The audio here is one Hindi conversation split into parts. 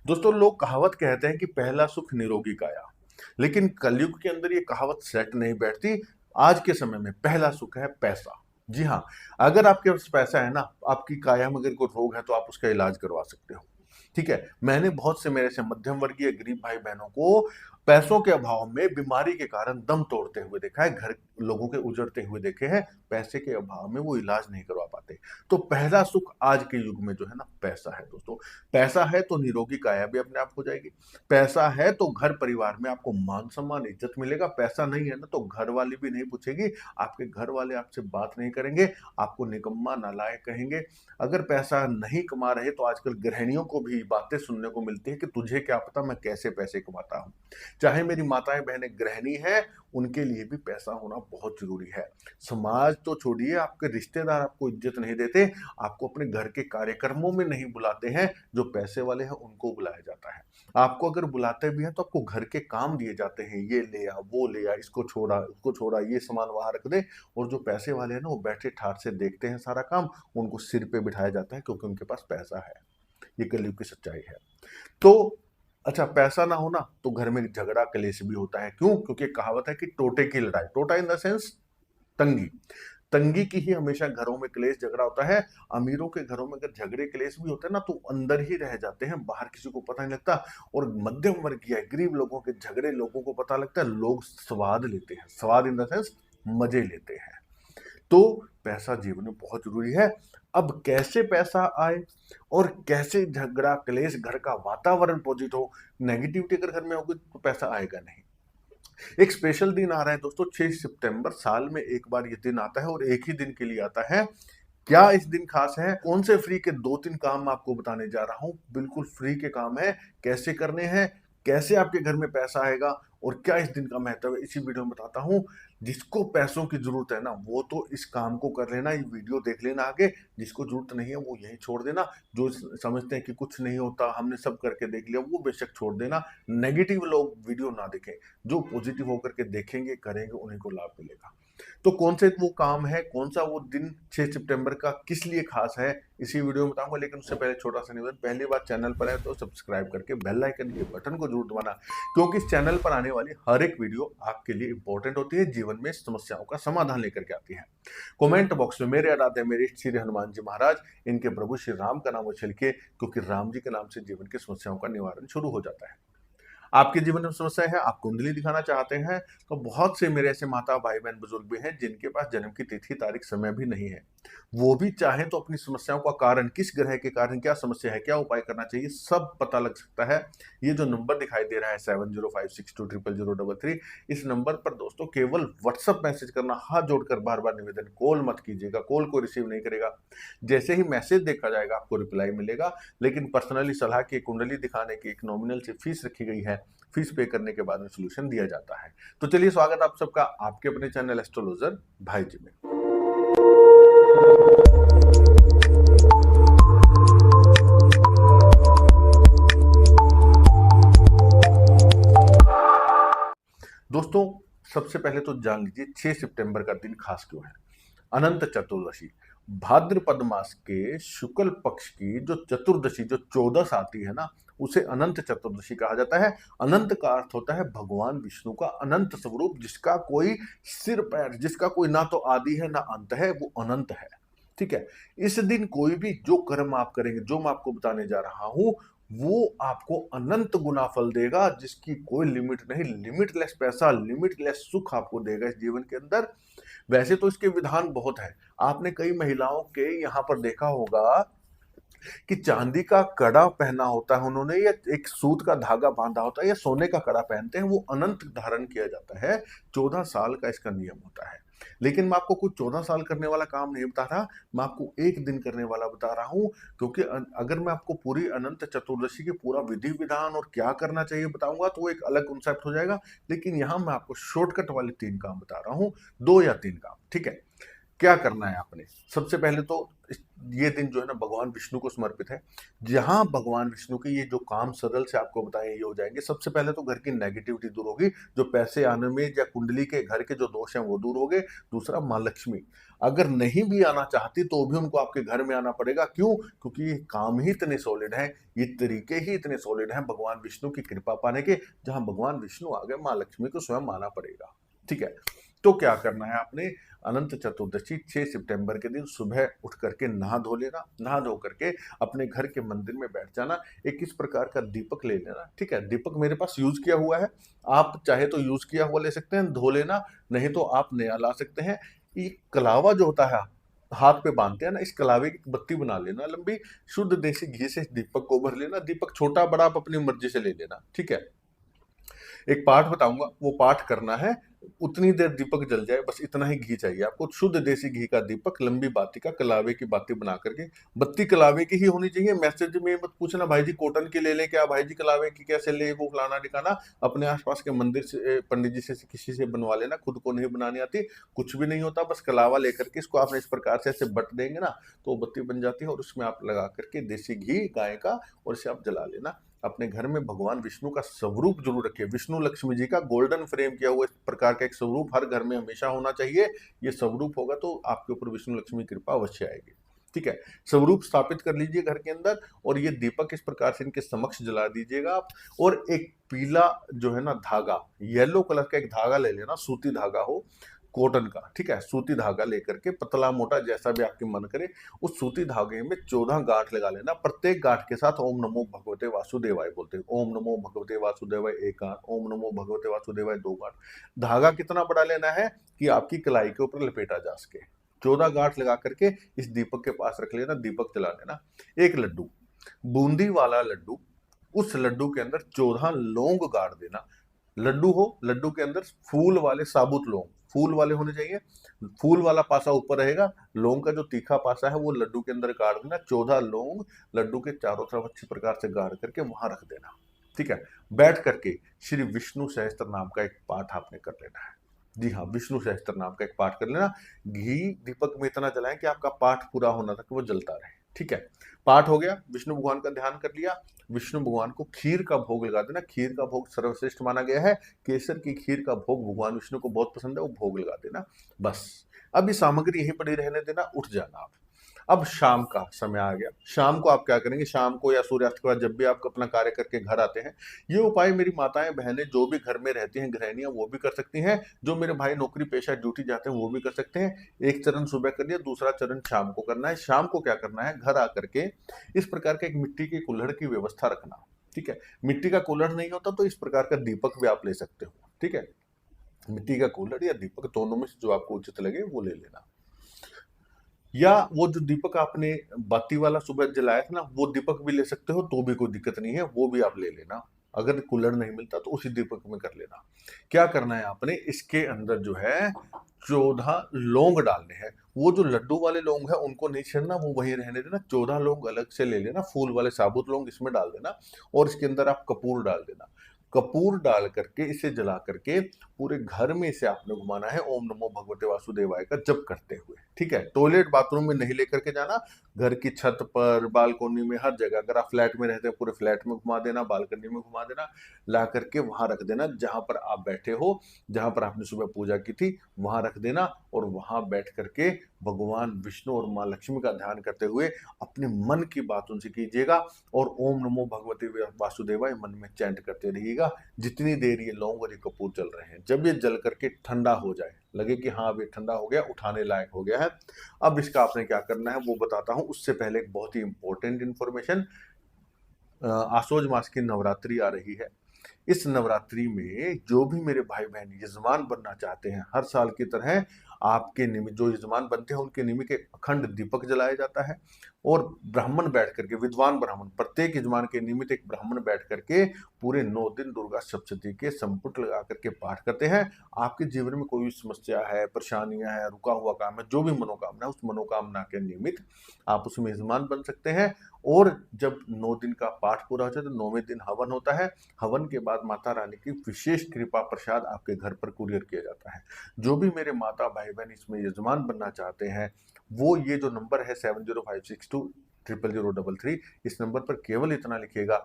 दोस्तों लोग कहावत कहते हैं कि पहला सुख निरोगी काया, लेकिन कलयुग के अंदर ये कहावत सेट नहीं बैठती। आज के समय में पहला सुख है पैसा। जी हाँ, अगर आपके पास पैसा है ना, आपकी काया में अगर कोई रोग है तो आप उसका इलाज करवा सकते हो। ठीक है, मैंने बहुत से मेरे से मध्यम वर्गीय गरीब भाई बहनों को पैसों के अभाव में बीमारी के कारण दम तोड़ते हुए देखा है, घर लोगों के उजड़ते हुए देखे हैं। पैसे के अभाव में वो इलाज नहीं करवा पाते। तो पहला सुख आज के युग में जो है ना, पैसा है दोस्तों। पैसा है तो निरोगी काया भी अपने आप हो जाएगी। पैसा है तो घर परिवार में आपको मान सम्मान इज्जत मिलेगा। पैसा नहीं है ना तो घर वाली भी नहीं पूछेगी, आपके घर वाले आपसे बात नहीं करेंगे, आपको निकम्मा नालायक कहेंगे। अगर पैसा नहीं कमा रहे तो आजकल गृहिणियों को भी बातें सुनने को मिलती है कि तुझे क्या पता मैं कैसे पैसे कमाता हूँ। चाहे मेरी माताएं बहनें गृहिणी हैं, उनके लिए भी पैसा होना बहुत जरूरी है। समाज तो छोड़िए, आपके रिश्तेदार आपको इज्जत नहीं देते, आपको अपने घर के कार्यक्रमों में नहीं बुलाते हैं। जो पैसे वाले हैं उनको बुलाया जाता है। आपको अगर बुलाते भी हैं तो आपको घर के काम दिए जाते हैं, ये ले आ, वो ले आ, इसको छोड़ा, उसको छोड़ा, ये सामान वहां रख दे। और जो पैसे वाले हैं ना, वो बैठे ठाठ से देखते हैं सारा काम, उनको सिर पे बिठाया जाता है क्योंकि उनके पास पैसा है। ये कलयुग की सच्चाई है। तो अच्छा, पैसा ना हो ना तो घर में झगड़ा कलेश भी होता है। क्यों? क्योंकि कहावत है कि टोटे की लड़ाई, टोटा इन द सेंस तंगी, तंगी की ही हमेशा घरों में क्लेश झगड़ा होता है। अमीरों के घरों में अगर झगड़े क्लेश भी होते हैं ना तो अंदर ही रह जाते हैं, बाहर किसी को पता नहीं लगता। और मध्यम वर्गीय गरीब लोगों के झगड़े लोगों को पता लगता है, लोग स्वाद लेते हैं, स्वाद इन द सेंस मजे लेते हैं। तो पैसा जीवन में बहुत जरूरी है। अब कैसे पैसा आए और कैसे झगड़ा क्लेश, घर का वातावरण पॉजिटिव हो। नेगेटिविटी अगर घर में होगी तो पैसा आएगा नहीं। एक स्पेशल दिन आ रहा है दोस्तों, 6 सितंबर। साल में एक बार ये दिन आता है और एक ही दिन के लिए आता है। क्या इस दिन खास है? कौन से फ्री के 2-3 काम मैं आपको बताने जा रहा हूं। बिल्कुल फ्री के काम है, कैसे करने हैं, कैसे आपके घर में पैसा आएगा और क्या इस दिन का महत्व है, इसी वीडियो में बताता हूं। जिसको पैसों की जरूरत है ना, वो तो इस काम को कर लेना, ये वीडियो देख लेना आगे। जिसको जरूरत नहीं है वो यही छोड़ देना। जो समझते हैं कि कुछ नहीं होता, हमने सब करके देख लिया, वो बेशक छोड़ देना। नेगेटिव लोग वीडियो ना देखें, जो पॉजिटिव होकर के देखेंगे करेंगे उन्हीं को लाभ मिलेगा। तो कौन से वो काम है, कौन सा वो दिन 6 सितंबर का किस लिए खास है, इसी वीडियो में बताऊंगा। लेकिन उससे पहले छोटा सा निवेदन, पहली बार चैनल पर है तो सब्सक्राइब करके बेल आइकन के बटन को जरूर दबाना, क्योंकि इस चैनल पर आने वाली हर एक वीडियो आपके लिए इंपॉर्टेंट होती है, जीवन में समस्याओं का समाधान लेकर के आती है। कमेंट बॉक्स में मेरे आराध्य मेरे श्री हनुमान जी महाराज, इनके प्रभु श्री राम का नाम उछल के, क्योंकि राम जी के नाम से जीवन की समस्याओं का निवारण शुरू हो जाता है। आपके जीवन में समस्या है, आप कुंडली दिखाना चाहते हैं, तो बहुत से मेरे ऐसे माता भाई बहन बुजुर्ग भी हैं जिनके पास जन्म की तिथि तारीख समय भी नहीं है। वो भी चाहें तो अपनी समस्याओं का कारण, किस ग्रह के कारण क्या समस्या है, क्या उपाय करना चाहिए, सब पता लग सकता है। ये जो नंबर दिखाई दे रहा है 7056200033, इस नंबर पर दोस्तों केवल व्हाट्सएप मैसेज करना। हाथ जोड़कर बार बार निवेदन, कॉल मत कीजिएगा, कॉल को रिसीव नहीं करेगा। जैसे ही मैसेज देखा जाएगा आपको रिप्लाई मिलेगा, लेकिन पर्सनली सलाह की, कुंडली दिखाने की एक नॉमिनल सी फीस रखी गई है। फीस पे करने के बाद में सोल्यूशन दिया जाता है। तो चलिए, स्वागत आप सबका आपके अपने चैनल एस्ट्रोलॉजर भाई जी में। दोस्तों सबसे पहले तो जान लीजिए 6 सितंबर का दिन खास क्यों है। अनंत चतुर्दशी, भाद्रपद मास के शुक्ल पक्ष की जो चतुर्दशी, जो 14 आती है ना, उसे अनंत चतुर्दशी कहा जाता है। अनंत का अर्थ होता है भगवान विष्णु का अनंत स्वरूप, जिसका कोई सिर पैर, जिसका कोई ना तो आदि है ना अंत है, वो अनंत है। ठीक है, इस दिन कोई भी जो कर्म आप करेंगे, जो मैं आपको बताने जा रहा हूं, वो आपको अनंत गुना फल देगा, जिसकी कोई लिमिट नहीं। लिमिटलेस पैसा, लिमिटलेस सुख आपको देगा इस जीवन के अंदर। वैसे तो इसके विधान बहुत है। आपने कई महिलाओं के यहाँ पर देखा होगा कि चांदी का कड़ा पहना होता है उन्होंने, या एक सूत का धागा बांधा होता है, या सोने का कड़ा पहनते हैं, वो अनंत धारण किया जाता है। 14 साल का इसका नियम होता है। लेकिन मैं आपको कुछ 14 साल करने वाला काम नहीं बता रहा, मैं आपको एक दिन करने वाला बता रहा हूं। क्योंकि अगर मैं आपको पूरी अनंत चतुर्दशी की पूरा विधि विधान और क्या करना चाहिए बताऊंगा तो वो एक अलग कॉन्सेप्ट हो जाएगा। लेकिन यहां मैं आपको शॉर्टकट वाले 3 काम बता रहा हूं, 2 या 3 काम। ठीक है, क्या करना है आपने? सबसे पहले तो ये दिन जो है ना भगवान विष्णु को समर्पित है। जहाँ भगवान विष्णु के ये जो काम सरल से आपको बताए ये हो जाएँगे। सबसे पहले तो घर की नेगेटिविटी दूर होगी, जो पैसे आने में या कुंडली के घर के जो दोष हैं वो दूर हो गए। दूसरा माँ लक्ष्मी, अगर नहीं भी आना चाहती तो भी उनको आपके घर में आना पड़ेगा। क्यों? क्योंकि ये काम ही इतने सॉलिड हैं, ये तरीके ही इतने सॉलिड हैं भगवान विष्णु की कृपा पाने के, जहाँ भगवान विष्णु आ गए, माँ लक्ष्मी को स्वयं आना पड़ेगा। ठीक है? तो क्या करना है आपने? अनंत चतुर्दशी 6 सितंबर के दिन सुबह उठ करके नहा धो लेना। नहा धो करके अपने घर के मंदिर में बैठ जाना। एक इस प्रकार का दीपक ले लेना। ठीक है? दीपक मेरे पास यूज़ किया हुआ है। आप चाहे तो यूज़ किया हुआ ले सकते हैं, धो लेना, नहीं तो आप नया ला सकते हैं। ये कलावा जो होता है, हाथ पे बाँधते हैं ना, इस कलावे की बत्ती बना लेना लंबी, शुद्ध देसी घी से इस दीपक को भर लेना। दीपक छोटा-बड़ा आप अपनी मर्ज़ी से ले लेना। ठीक है? एक पाठ बताऊँगा, वो पाठ करना है, उतनी देर दीपक जल जाए, बस इतना ही घी चाहिए आपको। शुद्ध देसी घी का दीपक, लंबी बाती का, कलावे की बाती बना करके, बत्ती कलावे की ही होनी चाहिए। मैसेज में मत पूछना भाई जी कॉटन की ले लें क्या, भाई जी कलावे की कैसे लें, वो फलाना-ढिकाना। अपने आस-पास के मंदिर से पंडित जी से किसी से बनवा लेना, खुद को नहीं बनानी आती, कुछ भी नहीं होता। बस कलावा लेकर के इसको आपने इस प्रकार से ऐसे बट देंगे ना, तो वो बत्ती बन जाती है और उसमें आप लगा करके देसी घी गाय का, और इसे आप जला लेना। अपने घर में भगवान विष्णु का स्वरूप जरूर रखिए। विष्णु लक्ष्मी जी का गोल्डन फ्रेम किया हुआ इस प्रकार का एक स्वरूप हर घर में हमेशा होना चाहिए। ये स्वरूप होगा तो आपके ऊपर विष्णु लक्ष्मी की कृपा अवश्य आएगी। ठीक है? स्वरूप स्थापित कर लीजिए घर के अंदर, और ये दीपक इस प्रकार से इनके समक्ष जला दीजिएगा आप। और एक पीला जो है ना धागा, येलो कलर का एक धागा ले लेना, सूती धागा हो, कॉटन का। ठीक है? सूती धागा लेकर के, पतला मोटा जैसा भी आपके मन करे, उस सूती धागे में 14 गांठ लगा लेना। प्रत्येक गांठ के साथ ओम नमो भगवते वासुदेवाय बोलते हैं। ओम नमो भगवते वासुदेवाय एक गांठ, ओम नमो भगवते वासुदेवाय 2 गांठ। धागा कितना बड़ा लेना है कि आपकी कलाई के ऊपर लपेटा जा सके। 14 गांठ लगा करके इस दीपक के पास रख लेना, दीपक जला लेना। एक लड्डू, बूंदी वाला लड्डू, उस लड्डू के अंदर 14 लौंग गाड़ देना। लड्डू हो, लड्डू के अंदर फूल वाले साबुत लौंग, फूल वाले होने चाहिए। फूल वाला पासा ऊपर रहेगा, लौंग का जो तीखा पासा है वो लड्डू के अंदर गाड़ देना। 14 लौंग लड्डू के चारों तरफ अच्छी प्रकार से गाड़ करके वहां रख देना। ठीक है? बैठ करके श्री विष्णु सहस्त्र नाम का एक पाठ आपने कर लेना है। जी हाँ, विष्णु सहस्त्र नाम का एक पाठ कर लेना। घी दीपक में इतना जलाएं कि आपका पाठ पूरा होना तक वो जलता रहे। ठीक है? पाठ हो गया, विष्णु भगवान का ध्यान कर लिया। विष्णु भगवान को खीर का भोग लगा देना। खीर का भोग सर्वश्रेष्ठ माना गया है। केसर की खीर का भोग भगवान विष्णु को बहुत पसंद है, वो भोग लगा देना। बस अब ये सामग्री यहीं पड़ी रहने देना, उठ जाना आप। अब शाम का समय आ गया। शाम को आप क्या करेंगे? शाम को या सूर्यास्त के बाद जब भी आप अपना कार्य करके घर आते हैं, ये उपाय मेरी माताएं बहनें जो भी घर में रहती हैं, गृहिणियां, वो भी कर सकती हैं। जो मेरे भाई नौकरी पेशा ड्यूटी जाते हैं वो भी कर सकते हैं। एक चरण सुबह कर लिया, दूसरा चरण शाम को करना है। शाम को क्या करना है? घर आकर के इस प्रकार का एक मिट्टी की कुल्हड़ की व्यवस्था रखना। ठीक है? मिट्टी का कुल्हड़ नहीं होता तो इस प्रकार का दीपक भी आप ले सकते हो। ठीक है? मिट्टी का कुल्हड़ या दीपक, दोनों में से जो आपको उचित लगे वो ले लेना। या वो जो दीपक आपने बाती वाला सुबह जलाया था ना, वो दीपक भी ले सकते हो, तो भी कोई दिक्कत नहीं है, वो भी आप ले लेना। अगर कुल्हड़ नहीं मिलता तो उसी दीपक में कर लेना। क्या करना है आपने? इसके अंदर जो है 14 लौंग डालने हैं। वो जो लड्डू वाले लौंग है उनको नहीं छेड़ना, वो वहीं रहने देना। 14 लौंग अलग से ले लेना, फूल वाले साबुत लौंग इसमें डाल देना, और इसके अंदर आप कपूर डाल देना। कपूर डाल करके इसे जला करके पूरे घर में इसे आपने घुमाना है, ओम नमो भगवते वासुदेवाय का जप करते हुए। ठीक है? टॉयलेट बाथरूम में नहीं लेकर के जाना, घर की छत पर, बालकोनी में, हर जगह। अगर आप फ्लैट में रहते हैं, पूरे फ्लैट में घुमा देना, बालकनी में घुमा देना, ला करके वहां रख देना जहां पर आप बैठे हो, जहां पर आपने सुबह पूजा की थी, वहां रख देना। और वहां बैठ करके भगवान विष्णु और माँ लक्ष्मी का ध्यान करते हुए अपने मन की बात उनसे कीजिएगा, और ओम नमो भगवते वासुदेवाय मन में चैंट करते रहिएगा जितनी देर ये लौंग और ये कपूर जल रहे हैं। जब ये जल करके ठंडा हो जाए, लगे कि हाँ अब ये ठंडा हो गया, उठाने लायक हो गया है, अब इसका आपने क्या करना है वो बताता हूं। उससे पहले एक बहुत ही इंपॉर्टेंट इंफॉर्मेशन, आसोज मास की नवरात्रि आ रही है। इस नवरात्रि में जो भी मेरे भाई बहन यजमान बनना चाहते हैं, हर साल की तरह आपके निमित्त जो यजमान बनते हैं उनके निमित्त एक अखंड दीपक जलाया जाता है, और ब्राह्मण बैठ करके, विद्वान ब्राह्मण, प्रत्येक यजमान के निमित्त एक ब्राह्मण बैठ करके पूरे 9 दिन दुर्गा सप्तशती के संपुट लगा करके पाठ करते हैं। आपके जीवन में कोई भी समस्या है, परेशानियां है, रुका हुआ काम है, जो भी मनोकामना है, उस मनोकामना के निमित्त आप उसमें यजमान बन सकते हैं। और जब 9 दिन का पाठ पूरा हो जाए तो 9वें दिन हवन होता है। हवन के बाद माता रानी की विशेष कृपा प्रसाद आपके घर पर कुरियर किया जाता है। जो भी मेरे माता भाई बहन इसमें यजमान बनना चाहते हैं, वो ये जो नंबर है 7056200033, इस नंबर पर केवल इतना लिखिएगा,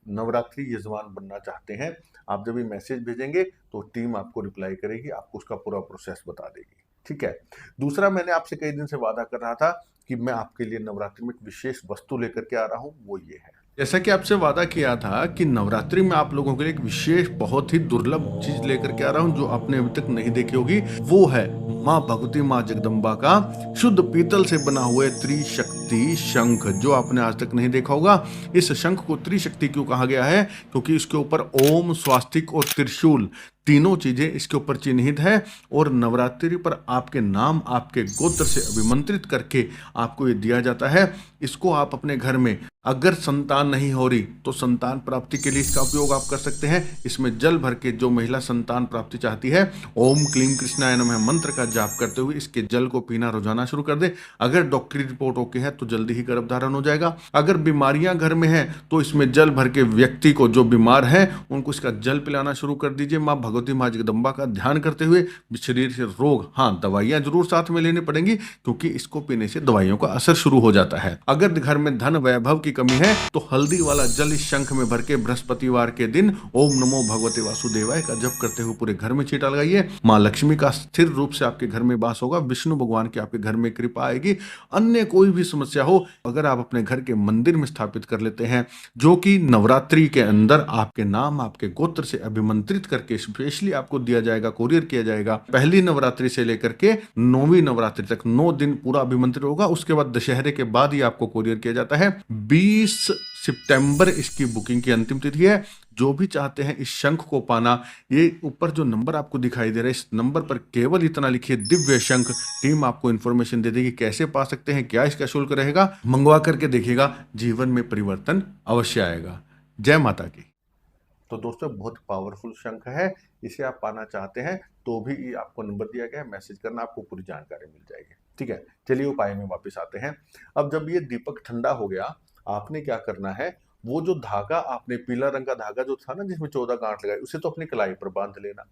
नवरात्रि यजमान बनना चाहते हैं। आप जब ये मैसेज भेजेंगे तो टीम आपको रिप्लाई करेगी, आपको उसका पूरा प्रोसेस बता देगी। ठीक है। दूसरा, मैंने आपसे कई दिन से वादा कर रहा था कि मैं आपके लिए नवरात्रि में एक विशेष वस्तु लेकर के आ रहा हूँ, वो ये है। जैसा कि आपसे वादा किया था कि नवरात्रि में आप लोगों के लिए एक विशेष बहुत ही दुर्लभ चीज लेकर के आ रहा हूँ जो आपने अभी तक नहीं देखी होगी। वो है माँ भगवती माँ जगदम्बा का शुद्ध पीतल से बना हुआ त्रिशक्ति शंख, जो आपने आज तक नहीं देखा होगा। इस शंख को त्रिशक्ति क्यों कहा गया है? क्योंकि इसके ऊपर ओम, स्वास्तिक और त्रिशूल तीनों चीजें इसके ऊपर चिन्हित है, और नवरात्रि पर आपके नाम, आपके गोत्र से अभिमंत्रित करके आपको ये दिया जाता है। इसको आप अपने घर में, अगर संतान नहीं हो रही तो संतान प्राप्ति के लिए इसका उपयोग आप कर सकते हैं। इसमें जल भर के जो महिला संतान प्राप्ति चाहती है, ओम क्लीम कृष्णाय नमः मंत्र का जाप करते हुए इसके जल को पीना रोजाना शुरू कर दे। अगर डॉक्टरी रिपोर्ट ओके है तो जल्दी ही गर्भधारण हो जाएगा। अगर बीमारियां घर में है तो इसमें जल भर के व्यक्ति को, जो बीमार है उनको इसका जल पिलाना शुरू कर दीजिए। माँ भगवती माँ जगदम्बा का ध्यान करते हुए शरीर से रोग, हाँ दवाइयां जरूर साथ में लेनी पड़ेंगी, क्योंकि इसको पीने से दवाइयों का असर शुरू हो जाता है। अगर घर में धन वैभव की कमी है तो हल्दी वाला जल इस शंख में भर के बृहस्पतिवार के दिन ओम नमो भगवते वासुदेवाय का जप करते हुए पूरे घर में छींटा लगाइए। माँ लक्ष्मी का स्थिर रूप से आपके घर में वास होगा, विष्णु भगवान की आपके घर में कृपा आएगी। अन्य कोई भी समस्या हो, अगर आप अपने घर के मंदिर में स्थापित कर लेते हैं, जो कि नवरात्रि के अंदर आपके नाम, आपके गोत्र से अभिमंत्रित करके स्पेशली आपको दिया जाएगा, कुरियर किया जाएगा। पहली नवरात्रि से लेकर के 9वीं नवरात्रि तक 9 दिन पूरा अभिमंत्रित होगा। उसके बाद दशहरे के बाद ही आपको कुरियर किया जाता है। 20 सितंबर इसकी बुकिंग की अंतिम तिथि है। जो भी चाहते हैं इस शंख को पाना, ये ऊपर जो नंबर आपको दिखाई दे रहा है, इस नंबर पर केवल इतना लिखिए दिव्य शंख। टीम आपको इन्फॉर्मेशन दे देगी कैसे पा सकते हैं, क्या इसका शुल्क रहेगा। मंगवा करके देखिएगा, जीवन में परिवर्तन अवश्य आएगा। जय माता की। तो दोस्तों, बहुत पावरफुल शंख है। इसे आप पाना चाहते हैं तो भी आपको नंबर दिया गया है, मैसेज करना, आपको पूरी जानकारी मिल जाएगी। ठीक है, चलिए उपाय में वापस आते हैं। अब जब ये दीपक ठंडा हो गया, आपने क्या करना है, वो जो धागा आपने पीला रंग का धागा जो था ना जिसमें 14 गांठ लगाई, उसे तो अपनी कलाई पर बांध लेना।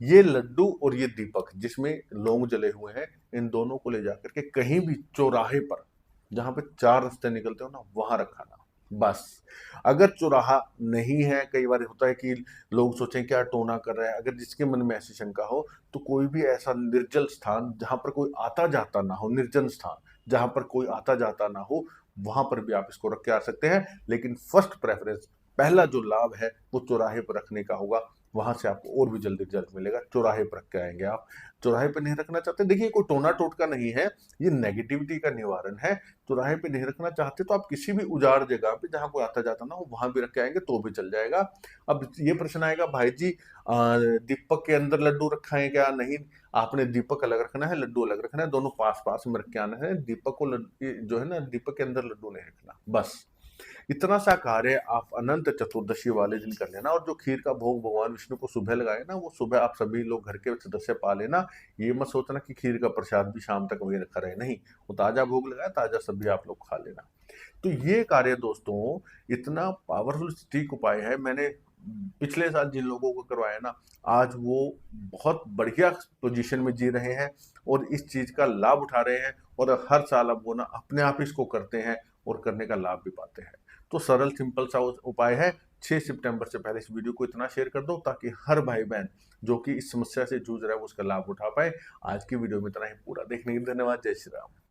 ये लड्डू और ये दीपक जिसमें लौंग जले हुए हैं, इन दोनों को ले जाकर के कहीं भी चौराहे पर, जहां पे 4 रास्ते निकलते हो ना, वहां रखाना। बस। अगर चौराहा नहीं है, कई बार होता है कि लोग सोचें क्या टोना कर रहा है, अगर जिसके मन में ऐसी शंका हो तो कोई भी ऐसा निर्जल स्थान जहां पर कोई आता जाता ना हो, निर्जन स्थान जहां पर कोई आता जाता ना हो, वहां पर भी आप इसको रख के आ सकते हैं। लेकिन फर्स्ट प्रेफरेंस, पहला जो लाभ है वो चौराहे पर रखने का होगा। वहां से आपको और भी जल्दी रिजल्ट मिलेगा। चौराहे पर रख के आएंगे आप। चौराहे पर नहीं रखना चाहते, देखिए कोई टोना टोटका नहीं है, ये नेगेटिविटी का निवारण है। चौराहे पे नहीं रखना चाहते तो आप किसी भी उजाड़ जगह पे जहां कोई आता जाता ना हो, वहां भी रख के आएंगे तो भी चल जाएगा। अब ये प्रश्न आएगा, भाई जी दीपक के अंदर लड्डू रखा है क्या? नहीं, आपने दीपक अलग रखना है, लड्डू अलग रखना है, दोनों पास पास में रख के आना है। दीपक को जो है ना, दीपक के अंदर लड्डू नहीं रखना। बस इतना सा कार्य आप अनंत चतुर्दशी वाले दिन कर लेना। और जो खीर का भोग भगवान विष्णु को सुबह लगाए ना, वो सुबह आप सभी लोग घर के सदस्य पा लेना। ये मत सोचना कि खीर का प्रसाद भी शाम तक वही रखा रहे, नहीं, वो ताजा भोग लगाया, ताजा सब्जी आप लोग खा लेना। तो ये कार्य दोस्तों इतना पावरफुल सटीक उपाय है। मैंने पिछले साल जिन लोगों को करवाया ना, आज वो बहुत बढ़िया पोजीशन में जी रहे हैं और इस चीज का लाभ उठा रहे हैं। और हर साल अब वो ना अपने आप इसको करते हैं और करने का लाभ भी पाते हैं। तो सरल सिंपल सा उपाय है। 6 सितंबर से पहले इस वीडियो को इतना शेयर कर दो ताकि हर भाई बहन जो कि इस समस्या से जूझ रहा है वो उसका लाभ उठा पाए। आज की वीडियो में इतना ही। पूरा देखने के लिए धन्यवाद। जय श्री राम।